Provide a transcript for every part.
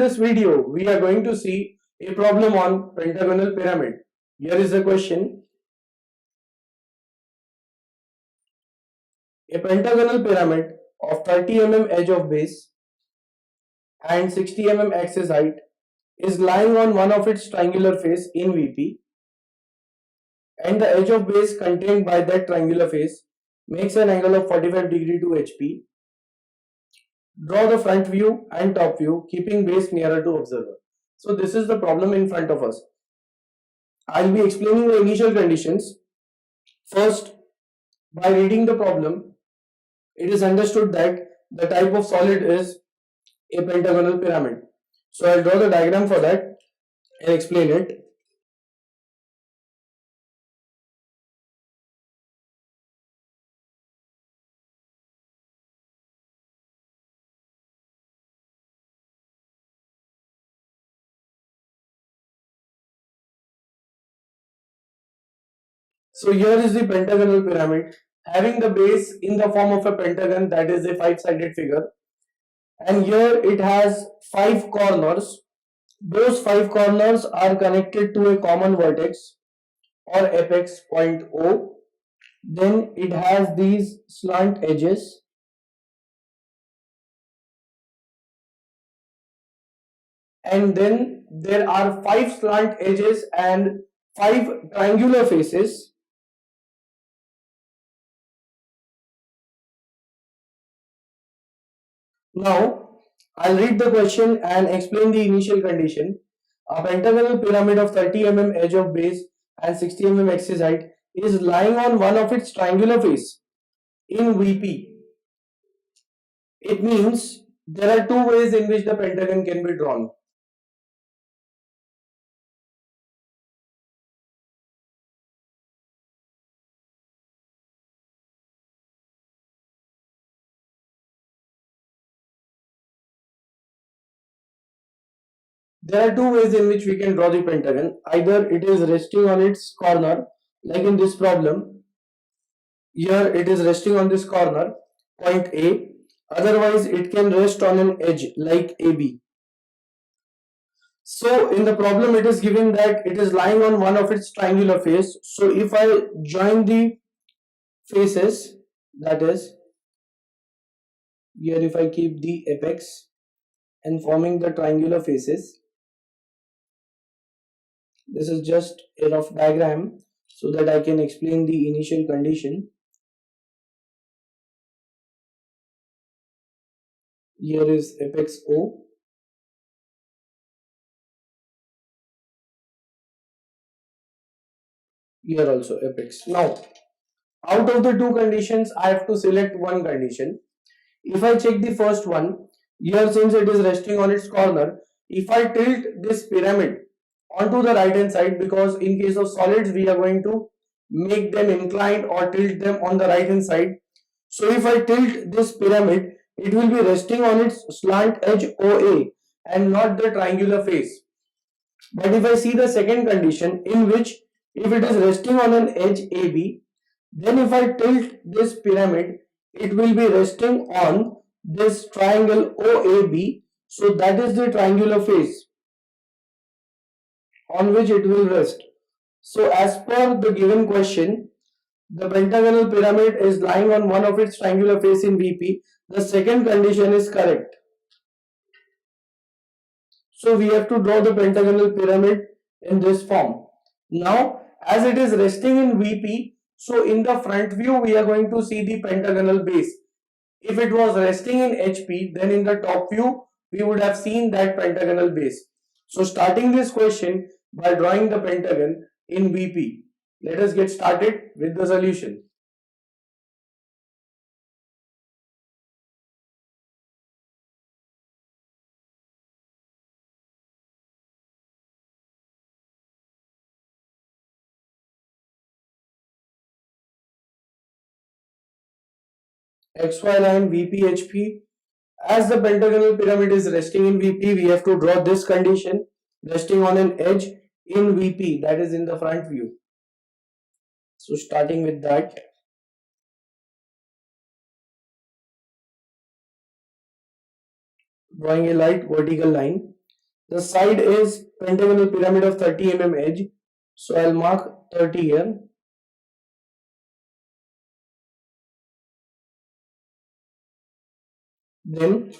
this video, we are going to see a problem on pentagonal pyramid. Here is the question. A pentagonal pyramid of 30 mm edge of base and 60 mm axis height is lying on one of its triangular face in VP, and the edge of base contained by that triangular face makes an angle of 45 degree to HP. Draw the front view and top view, keeping base nearer to observer. So this is the problem in front of us. I'll be explaining the initial conditions. First, by reading the problem, it is understood that the type of solid is a pentagonal pyramid. So I'll draw the diagram for that and explain it. So here is the pentagonal pyramid having the base in the form of a pentagon, that is a five-sided figure, and here it has 5 corners. Those 5 corners are connected to a common vertex or apex point O. Then it has these slant edges, and then there are 5 slant edges and 5 triangular faces. Now, I'll read the question and explain the initial condition. A pentagonal pyramid of 30 mm edge of base and 60 mm axis height is lying on one of its triangular face in VP. It means there are 2 ways in which the pentagon can be drawn. There are 2 ways in which we can draw the pentagon. Either it is resting on its corner, like in this problem. Here it is resting on this corner, point A. Otherwise, it can rest on an edge like AB. So in the problem, it is given that it is lying on one of its triangular face. So if I join the faces, that is, here if I keep the apex and forming the triangular faces, this is just a rough diagram so that I can explain the initial condition. Here is apex O. Here also apex. Now, out of the 2 conditions, I have to select one condition. If I check the first one, here since it is resting on its corner, if I tilt this pyramid onto the right hand side, because in case of solids we are going to make them inclined or tilt them on the right hand side. So if I tilt this pyramid, it will be resting on its slant edge OA and not the triangular face. But if I see the second condition, in which if it is resting on an edge AB, then if I tilt this pyramid, it will be resting on this triangle OAB. So that is the triangular face on which it will rest. So as per the given question, the pentagonal pyramid is lying on one of its triangular face in VP. The second condition is correct. So we have to draw the pentagonal pyramid in this form. Now, as it is resting in VP, so in the front view we are going to see the pentagonal base. If it was resting in HP, then in the top view we would have seen that pentagonal base. So starting this question by drawing the pentagon in VP. Let us get started with the solution. XY line VP HP. As the pentagonal pyramid is resting in VP, we have to draw this condition resting on an edge in VP, that is in the front view. So starting with that, drawing a light vertical line. The side is pentagonal pyramid of 30 mm edge. So I'll mark 30 here. Then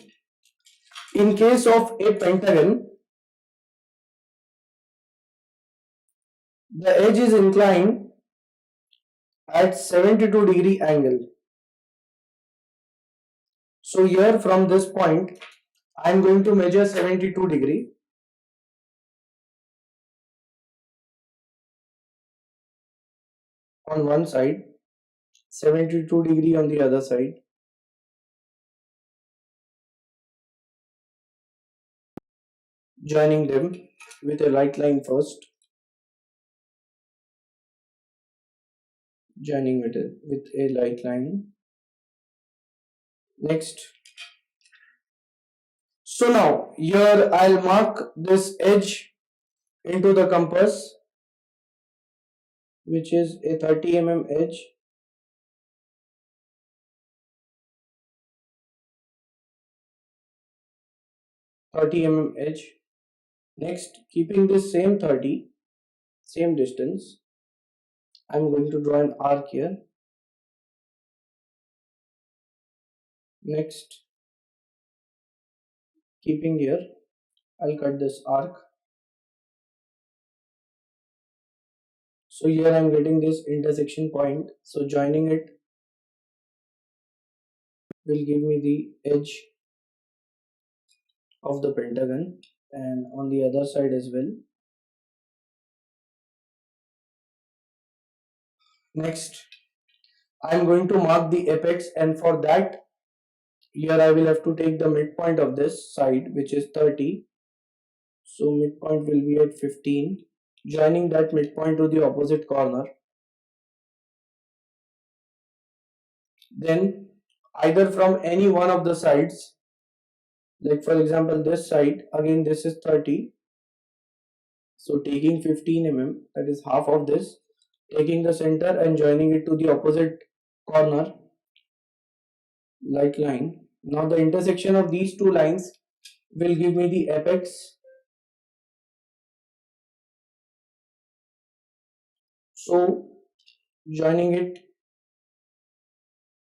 in case of a pentagon, the edge is inclined at 72-degree angle. So here from this point, I am going to measure 72 degree. On one side, 72 degree on the other side. Joining them with a right line first. Joining with a right line. Next. So now here I'll mark this edge into the compass, which is a 30 mm edge. edge. Next, keeping this same 30, same distance, I'm going to draw an arc here. Next, keeping here, I'll cut this arc. So here I'm getting this intersection point. So joining it will give me the edge of the pentagon, and on the other side as well. Next, I'm going to mark the apex, and for that here I will have to take the midpoint of this side, which is 30. So midpoint will be at 15. Joining that midpoint to the opposite corner. Then either from any one of the sides, like for example this side, again this is 30. So taking 15 mm, that is half of this, taking the center and joining it to the opposite corner, like line. Now the intersection of these two lines will give me the apex. So joining it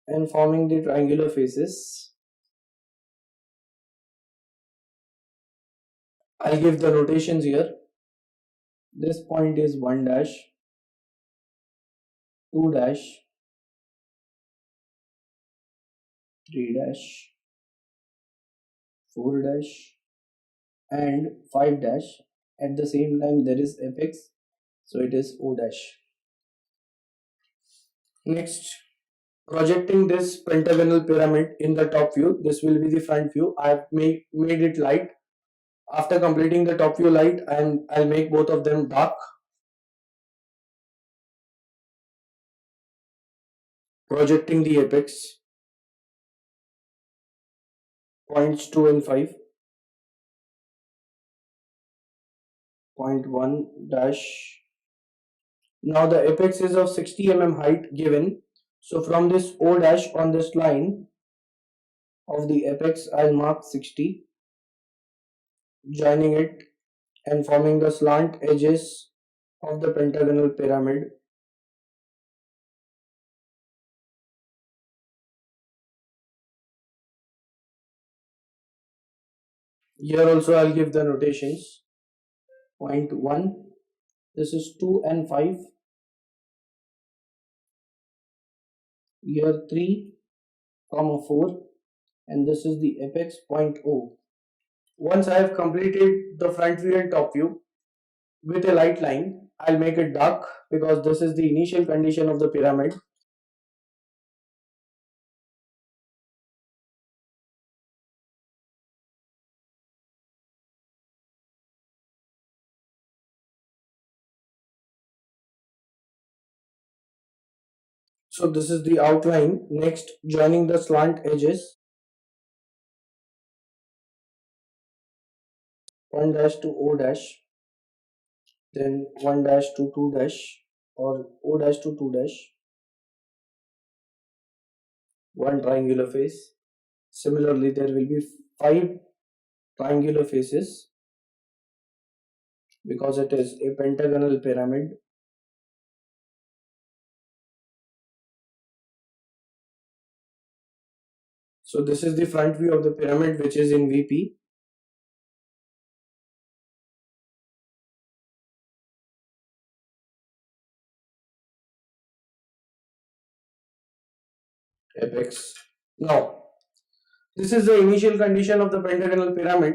and forming the triangular faces. I'll give the notations here. This point is 1 dash, 2 dash, 3 dash, 4 dash and 5 dash. At the same time there is apex, so it is O dash. Next, projecting this pentagonal pyramid in the top view. This will be the front view. I have made it light. After completing the top view light, and I'll make both of them dark. Projecting the apex, points 2 and 5. Point 1 dash. Now the apex is of 60 mm height given. So from this O dash on this line of the apex, I'll mark 60. Joining it and forming the slant edges of the pentagonal pyramid. Here also I'll give the notations. Point 1, this is 2 and 5. Here 3, 4, and this is the apex point O. Once I have completed the front view and top view with a light line, I'll make it dark because this is the initial condition of the pyramid. So this is the outline. Next, joining the slant edges. 1 dash to O dash, then 1 dash to 2 dash, or O dash to 2 dash, one triangular face. Similarly, there will be 5 triangular faces. because it is a pentagonal pyramid. So this is the front view of the pyramid, which is in VP. Apex. Now, this is the initial condition of the pentagonal pyramid.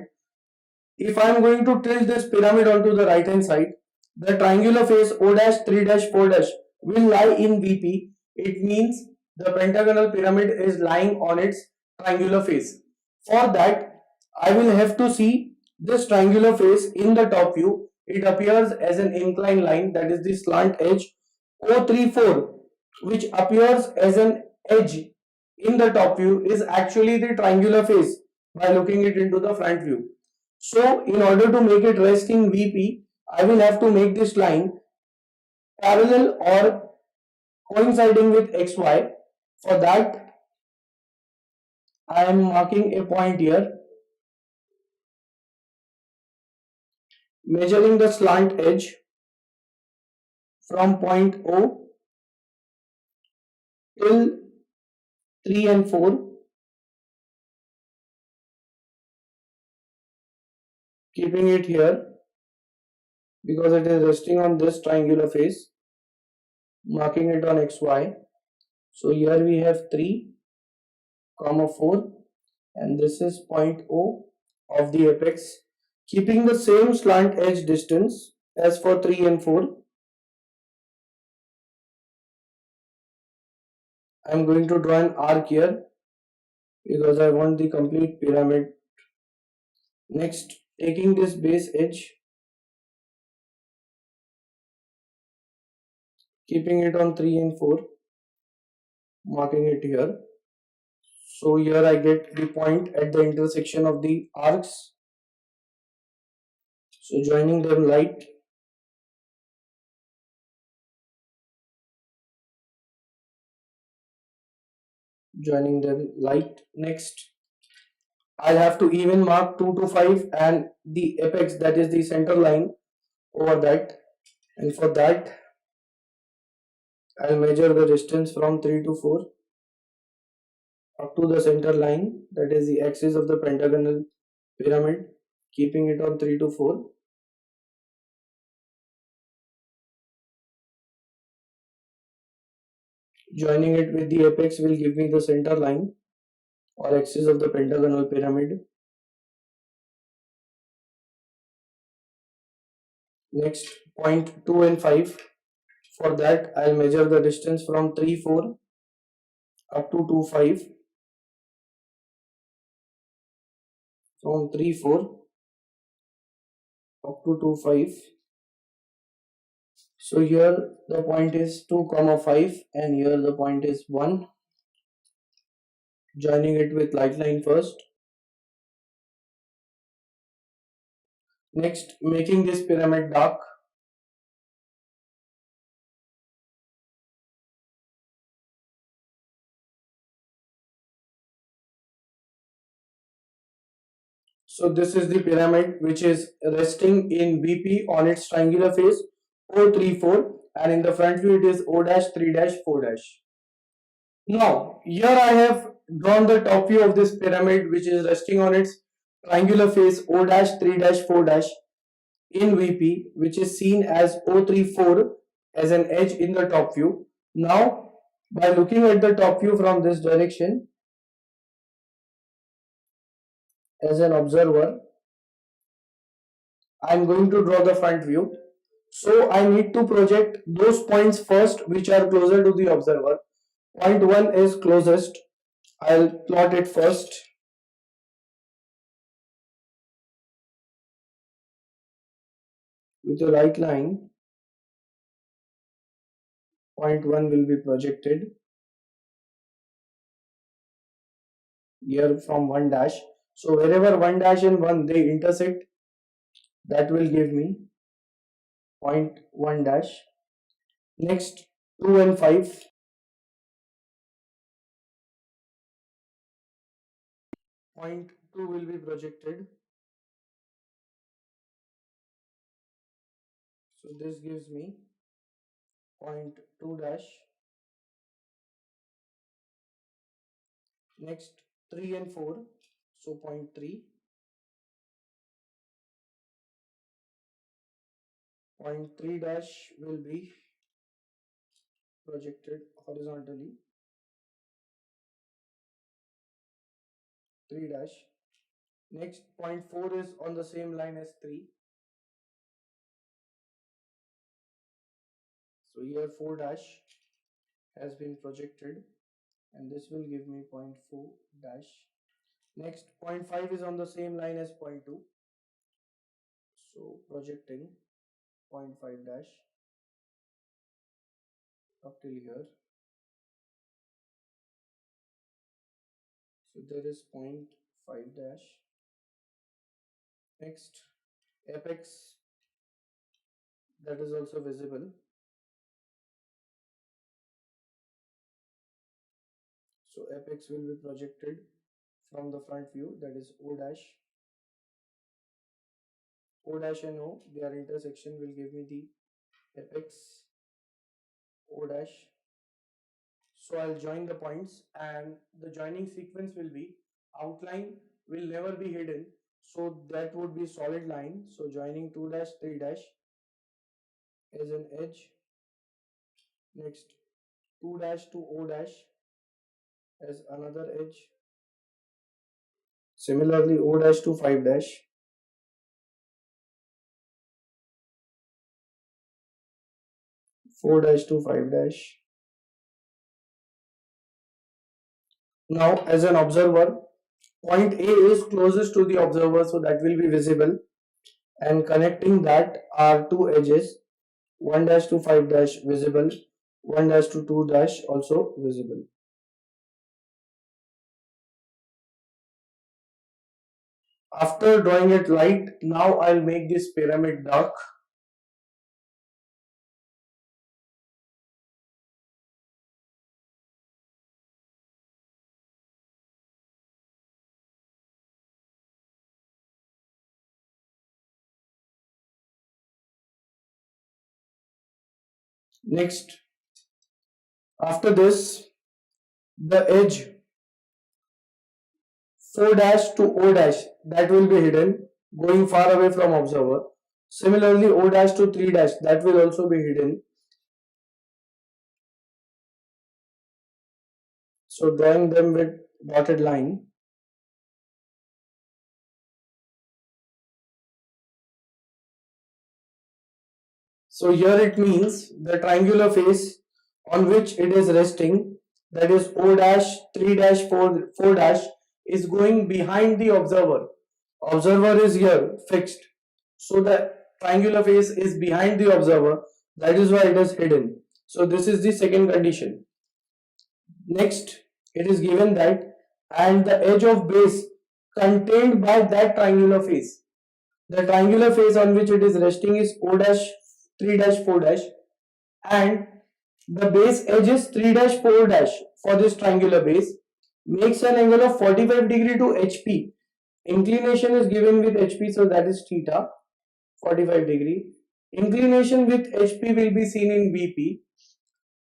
If I am going to tilt this pyramid onto the right hand side, the triangular face O dash 3 dash 4 dash will lie in VP. It means the pentagonal pyramid is lying on its triangular face. For that, I will have to see this triangular face in the top view. It appears as an inclined line, that is the slant edge O34, which appears as an edge in the top view, is actually the triangular face by looking it into the front view. So in order to make it rest in VP, I will have to make this line parallel or coinciding with XY. For that, I am marking a point here, measuring the slant edge from point O till 3 and 4, keeping it here because it is resting on this triangular face, marking it on XY. So here we have 3, 4, and this is point O of the apex, keeping the same slant edge distance as for 3 and 4. I am going to draw an arc here because I want the complete pyramid. Next, taking this base edge, keeping it on 3 and 4, marking it here. So here I get the point at the intersection of the arcs. So joining them light. Joining them light. Next, I'll have to even mark 2 to 5 and the apex, that is the center line over that. And for that, I'll measure the distance from 3 to 4 up to the center line, that is the axis of the pentagonal pyramid, keeping it on 3 to 4. Joining it with the apex will give me the center line or axis of the pentagonal pyramid. Next, point 2 and 5. For that, I'll measure the distance from 3 4 up to 2 5. From 3 4 up to 2 5. So here the point is 2 5 and here the point is 1. Joining it with light line first. Next, making this pyramid dark. So this is the pyramid which is resting in VP on its triangular face O34, and in the front view it is O dash 3 dash 4 dash. Now here I have drawn the top view of this pyramid which is resting on its triangular face O dash 3 dash 4 dash in VP, which is seen as O34 as an edge in the top view. Now by looking at the top view from this direction as an observer, I am going to draw the front view. So I need to project those points first which are closer to the observer. Point 1 is closest. I'll plot it first. With the right line, point 1 will be projected here from 1 dash. So wherever 1 dash and 1 they intersect, that will give me point 1 dash. Next, 2 and 5. Point 2 will be projected So this gives me point 2 dash. Next 3 and 4, so point 3. Point 3 dash will be projected horizontally. 3 dash. Next point 4 is on the same line as 3. So here 4 dash has been projected and this will give me point 4 dash. Next point 5 is on the same line as point 2. So projecting point 5 dash up till here. So there is point 5 dash. Next apex, that is also visible. So apex will be projected from the front view, that is O dash. O dash and O, their intersection will give me the apex O dash. So I'll join the points and the joining sequence will be outline will never be hidden. So that would be solid line. So joining 2 dash 3 dash as an edge. Next 2 dash to O dash as another edge. Similarly O dash to 5 dash. 4 dash to 5 dash. Now as an observer, point A is closest to the observer, so that will be visible, and connecting that are two edges, 1 dash to 5 dash visible, 1 dash to 2 dash also visible. After drawing it light, now I'll make this pyramid dark. Next, after this, the edge 4 dash to O dash, that will be hidden, going far away from observer. Similarly, O dash to 3 dash, that will also be hidden. So drawing them with dotted line. So here it means the triangular face on which it is resting, that is O dash 3 dash 4 dash, is going behind the observer. Observer is here fixed. So the triangular face is behind the observer. That is why it is hidden. So this is the second condition. Next, it is given that and the edge of base contained by that triangular face. The triangular face on which it is resting is O dash 3 dash 4 dash, and the base edge is 3 dash 4 dash for this triangular base, makes an angle of 45 degree to HP. Inclination is given with HP, so that is theta, 45 degree. Inclination with HP will be seen in BP,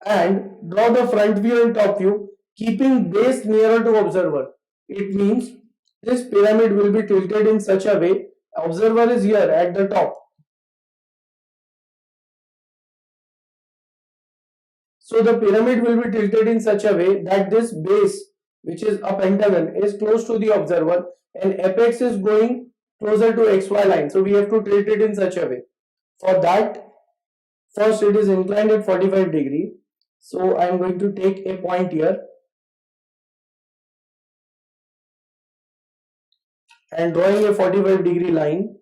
and draw the front view and top view keeping base nearer to observer. It means this pyramid will be tilted in such a way observer is here at the top. So the pyramid will be tilted in such a way that this base, which is a pentagon, is close to the observer and apex is going closer to XY line. So we have to tilt it in such a way. For that, first it is inclined at 45 degree. So I am going to take a point here and drawing a 45 degree line.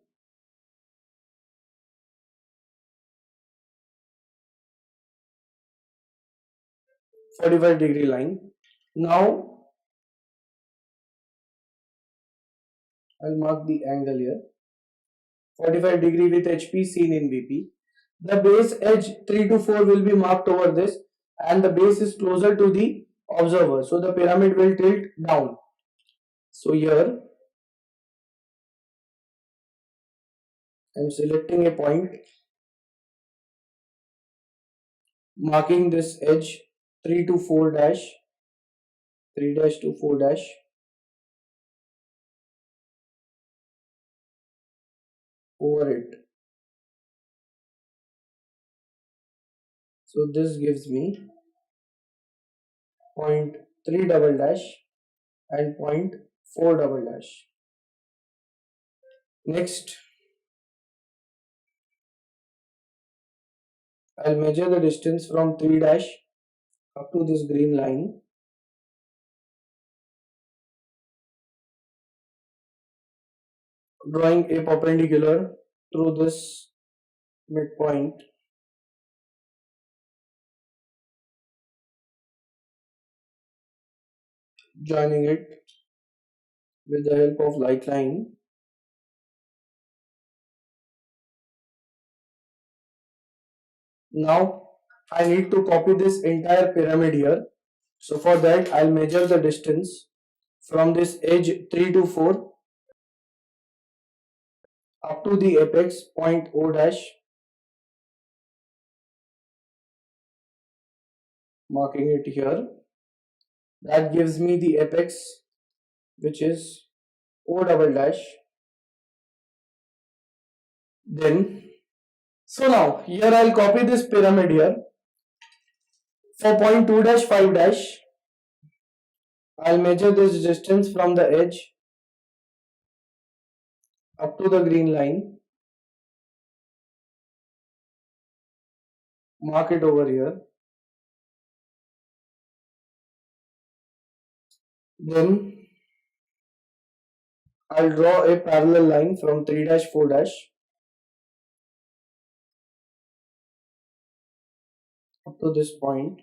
Now I'll mark the angle here. 45 degree with HP seen in VP. The base edge 3 to 4 will be marked over this and the base is closer to the observer. So the pyramid will tilt down. So here I am selecting a point marking this edge 3 to 4 dash, 3 dash to 4 dash. Over it. So this gives me point 3 double dash and point 4 double dash. Next, I'll measure the distance from 3 dash up to this green line. Drawing a perpendicular through this midpoint. Joining it with the help of like line. Now I need to copy this entire pyramid here. So for that I'll measure the distance from this edge 3 to 4 up to the apex point O dash, marking it here. That gives me the apex, which is O double dash. Then, so now here I'll copy this pyramid here. For point 2 dash 5 dash, I'll measure this distance from the edge up to the green line. Mark it over here. Then I'll draw a parallel line from 3 dash 4 dash up to this point,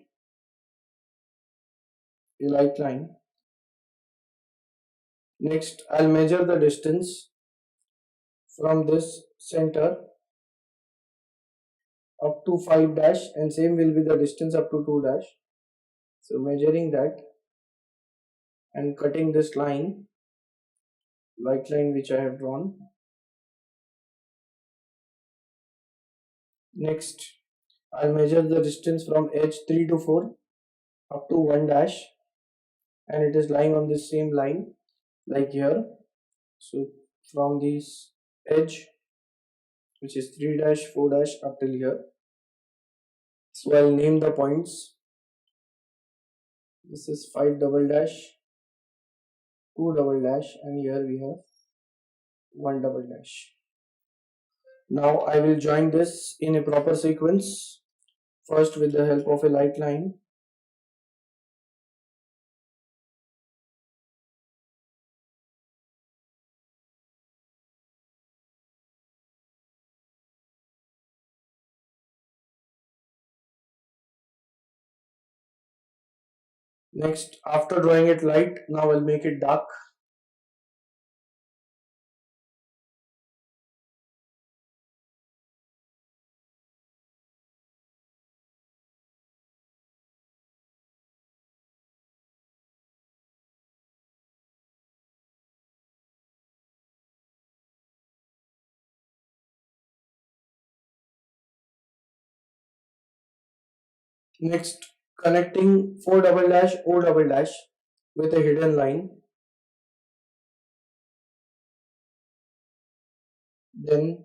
a light line. Next, I'll measure the distance from this center up to 5 dash, and same will be the distance up to 2 dash. So measuring that and cutting this line, light line which I have drawn. Next, I'll measure the distance from edge 3 to 4 up to 1 dash, and it is lying on this same line like here. So from this edge, which is 3 dash 4 dash up till here. So I'll name the points. This is 5 double dash, 2 double dash, and here we have 1 double dash. Now I will join this in a proper sequence, first with the help of a light line. Next, after drawing it light, now I'll make it dark. Next, connecting 4 double dash O double dash with a hidden line. Then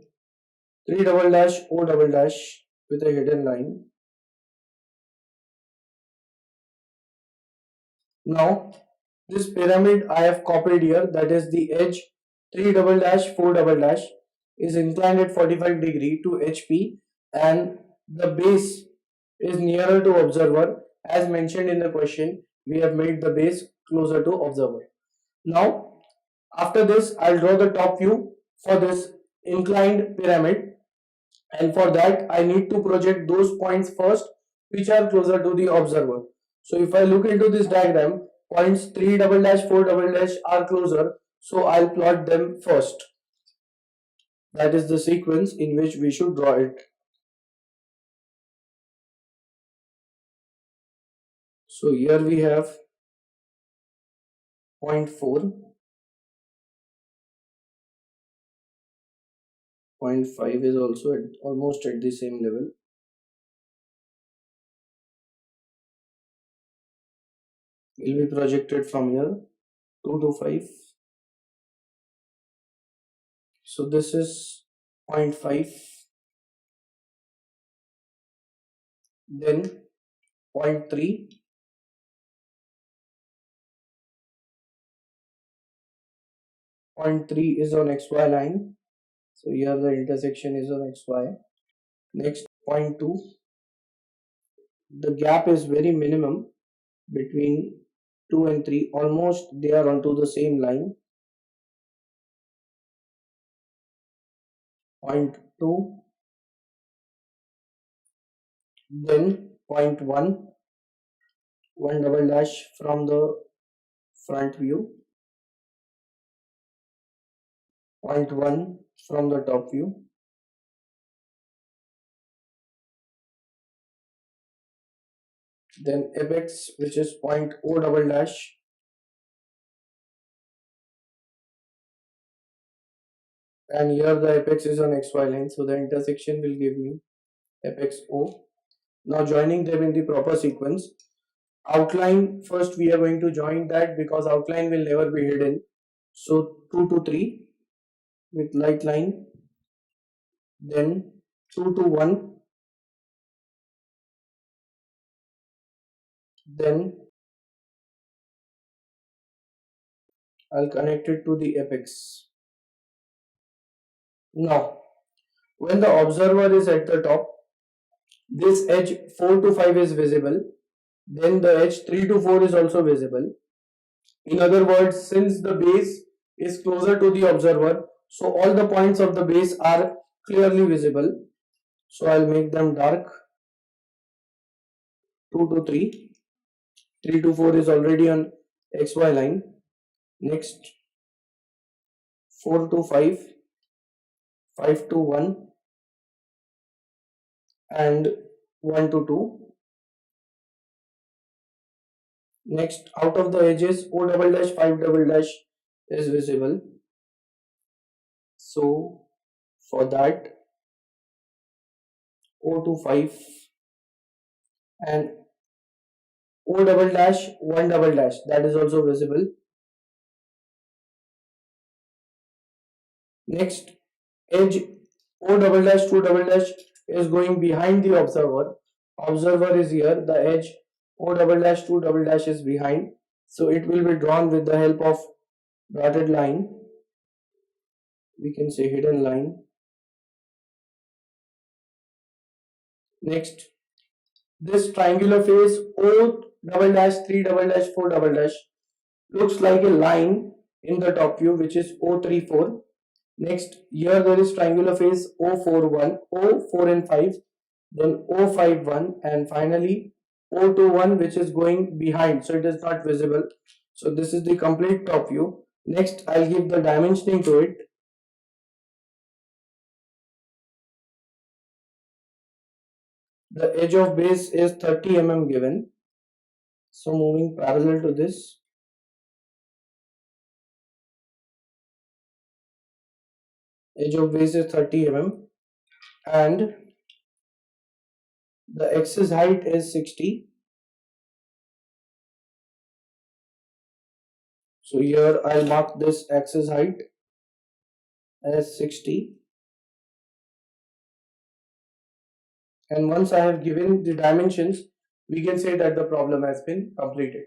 3 double dash O double dash with a hidden line. Now this pyramid I have copied here, that is the edge 3 double dash 4 double dash is inclined at 45 degree to HP, and the base is nearer to observer. As mentioned in the question, we have made the base closer to observer. Now after this I'll draw the top view for this inclined pyramid, and for that I need to project those points first which are closer to the observer. So if I look into this diagram, points 3 double dash 4 double dash are closer, so I'll plot them first. That is the sequence in which we should draw it. So here we have point 4, point 5 is also almost at the same level. will be projected from here 2 to 5. So this is 0.5, then 0.3, 0.3 is on XY line. So here the intersection is on XY. Next 0.2, the gap is very minimum between 2 and 3, almost they are onto the same line. 0.2, then 0.1, one double dash from the front view, 0.1 from the top view, then apex, which is 0.0 double dash, and here the apex is on XY line, so the intersection will give me apex O. Now joining them in the proper sequence. Outline, first we are going to join that because outline will never be hidden. So 2 to 3 with light line, then 2 to 1, then I'll connect it to the apex. Now when the observer is at the top, this edge 4 to 5 is visible, then the edge 3 to 4 is also visible. In other words, since the base is closer to the observer, so all the points of the base are clearly visible. So I'll make them dark. 2 to 3, 3 to 4 is already on XY line. Next 4 to 5, 5 to 1, and 1 to 2. Next, out of the edges, O double dash, 5 double dash is visible. So for that, O to 5 and O double dash, 1 double dash, that is also visible. Next, edge O double dash, 2 double dash is going behind the observer. Observer is here, the edge O double dash, 2 double dash is behind. So it will be drawn with the help of dotted line. We can say hidden line. Next, this triangular face O double dash, 3 double dash, 4 double dash looks like a line in the top view, which is O34. Next, here there is triangular face O41, O4 and 5, then O51, and finally O21, which is going behind, so it is not visible. So this is the complete top view. Next, I'll give the dimensioning to it. The edge of base is 30 mm given. So moving parallel to this, edge of base is 30 mm and the axis height is 60. So here I'll mark this axis height as 60. And once I have given the dimensions, we can say that the problem has been completed.